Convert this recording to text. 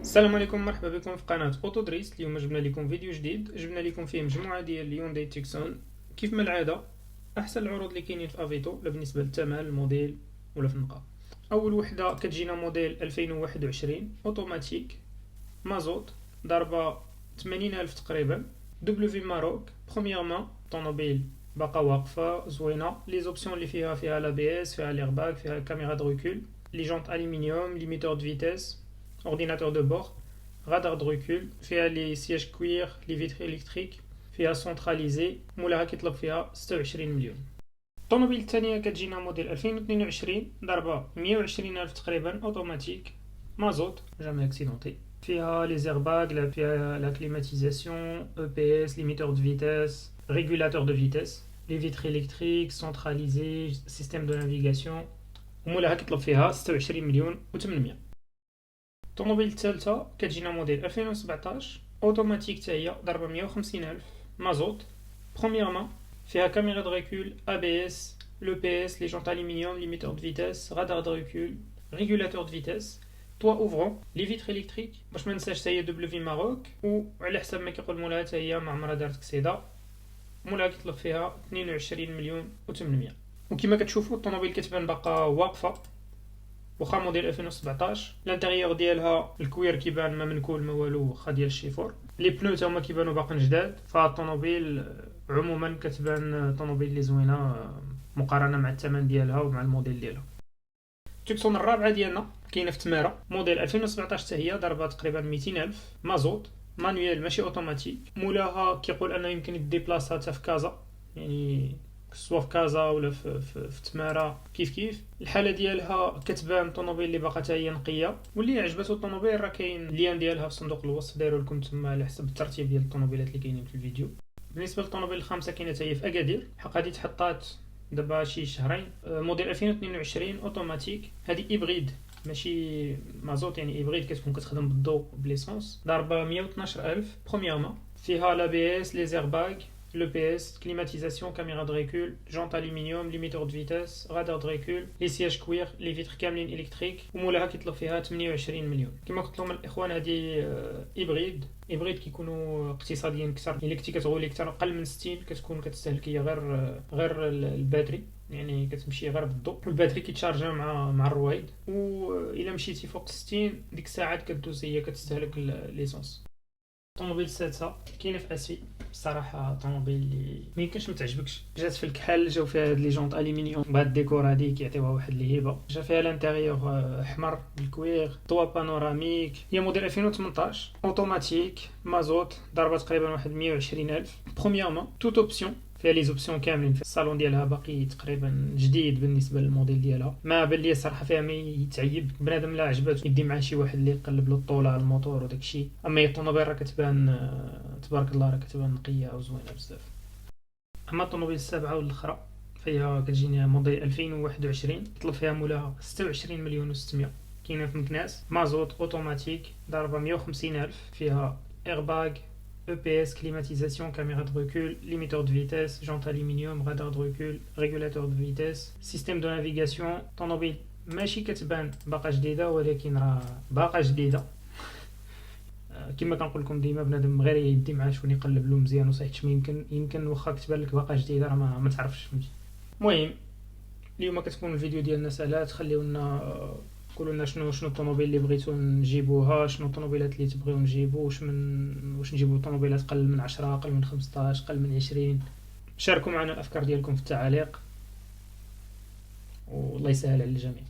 السلام عليكم، مرحبا بكم في قناة اوتودريس. اليوم جبنا لكم فيديو جديد، جبنا لكم فيه مجموعة ديال اليونداي تيكسون. كيف ما العادة احسن العروض اللي كاينين في افيتو، لا بالنسبة للثمن الموديل ولا في النقاء. اول وحدة كتجينا موديل 2021 اوتوماتيك مازوت ضربة 80,000 تقريبا، دبليو في ماروك بروميير مان. طوموبيل باقا واقفة زوينة، لي زوبسيون اللي فيها لا بي اس، فيها ليرباك، فيها كاميرا دو ريكول، لي جونت الومنيوم، ليميتور دو فيتيس، ordinateur de bord, radar de recul, فيها لي سياج كوير، لي فيتر الكتريك، فيها سونتراليزي، مولاها كيطلب فيها 26 مليون. الطوموبيل الثانية كتجينا موديل 2022 ضربة 120 ألف تقريبا، اوتوماتيك مازوت جامي اكسيدونتي، فيها لي زيرباغ، فيها لا كليماتيزاسيون، او بي اس، ليميتور دو فيتيس، ريغولاتور دو فيتيس، لي فيتر الكتريك، سونتراليزي، سيستيم دو نافيغاسيون، ومولاها كيطلب فيها 26 مليون و800. الطوموبيل الثالثة كتجينا موديل 2017 اوتوماتيك حتى هي ضربة 150 ألف مازوت برومييرمون، فيها كاميرا دو ريكول، ABS, لو بي اس، لي جونت الومنيوم، ليميتور دو فيتيس، رادار دو ريكول، ريغولاتور دو فيتيس، توا اوفرون، لي فيتر الكتريك، باش ما ننساش حتى هي دبليو في ماروك، وعلى حسب ما كيقول مولاها حتى هي ما عمرها دارت كسيده، مولاها كيطلب فيها 22 مليون و800. وكما كتشوفوا الطوموبيل كتبان باقا واقفه واخا موديل 2017. الانتيريور ديالها الكوير كيبان ما منكول ما والو، واخا ديال الشيفور. لي بنو تا هما كيبانو باقي جداد. فالطوموبيل عموما كتبان طوموبيل لي زوينه مقارنه مع الثمن ديالها ومع الموديل ديالها. تيكسون الرابعه ديالنا كاينه في تماره موديل 2017 حتى هي ضربه تقريبا 200 الف مازوت مانويل ماشي اوتوماتيك. مولاها كيقول انه يمكن يديبلاصا حتى في كازا، يعني سوا في كازا ولا في تماره، كيف الحاله ديالها كتبان طوموبيل اللي باقا حتى هي نقيه. واللي عجبته الطوموبيل راه كاين اللين ديالها في صندوق الوصف، دايروا لكم تما على حسب الترتيب ديال الطوموبيلات اللي كاينين في الفيديو. بالنسبه للطوموبيل الخامسه كاينه حتى هي في اكادير، حق هذه تحطات دابا شي شهرين، موديل 2022 اوتوماتيك. هذه هيبريد ماشي مازوت، يعني هيبريد كتكون كتخدم بالضوء بليسونس، ضاربه 112 الف برومييرمون، فيها لا بي اس، لي زيرباغ، le PS, climatisation, caméra de recul, jante aluminium, limiteur de vitesse, radar de recul, les sièges cuir, les vitres كاملين électriques. ومولاها كيطلب فيها 28 مليون. كما قلت لهم الاخوان هذه هيبريد كيكونوا اقتصاديين اكثر، الا كنتي كتغولي اكثر اقل من 60 كتكون كتستهلك هي غير الباتري، يعني كتمشي غير بالضوء، والباتري كيتشارجا مع الرويد. والا مشيتي فوق 60 ديك الساعات كدوز هي كتستهلك ليسونس. الطوموبيل السادسه كاينه في اسفي. الصراحه طوموبيل اللي ما يمكنش ما تعجبكش، جات في الكحل، جاو فيها هاد لي جونط الومنيوم بهاد الديكور هادي كيعطيوها واحد الهيبه. جا فيها الانتيريور احمر بالكوير، طوا بانوراميك. هي موديل 2018 اوتوماتيك مازوت ضربه تقريبا واحد 120 الف برومييرمون، توت اوبسيون، فيها لي زوبسيون كاملين. في الصالون ديالها باقي تقريبا جديد بالنسبه للموديل ديالها، ما بان لي صراحه فيها ما يتعيب بنادم لا عجبات يدي مع شي واحد اللي يقلب له الطوله على الموتور وداكشي. اما هي الطوموبيل راه كتبان تبارك الله، راه كتبان نقيه وزوينه بزاف. اما الطوموبيل السابعه والاخرى فهي كتجيني موديل 2021 طلب فيها مولاها 26 مليون و600. كاينه في مكناس مازوت اوتوماتيك ضربه 150 الف، فيها ايرباغ، EPS, climatisation, caméra de recul, limiteur de vitesse, jante aluminium, radar de recul, régulateur de vitesse, système de navigation. طوموبيل ماشي كتبان باقا جديده، ولكن راه باقا جديده. كما كنقول لكم ديما بنادم غير يدي معاه شكون يقلب له مزيان وصحيح، ما يمكن واخا كتبان لك باقا جديده راه ما تعرفش فهمتي. المهم اليوم كتكون الفيديو ديالنا سالات. خليو لنا قولوا لنا شنو الطوموبيل اللي بغيتو نجيبوها، شنو الطوموبيلات اللي تبغيو نجيبو، واش نجيبو طوموبيلات قل من 10، قل من 15، قل من 20. شاركوا معنا الافكار ديالكم في التعاليق، والله يسهل على الجميع.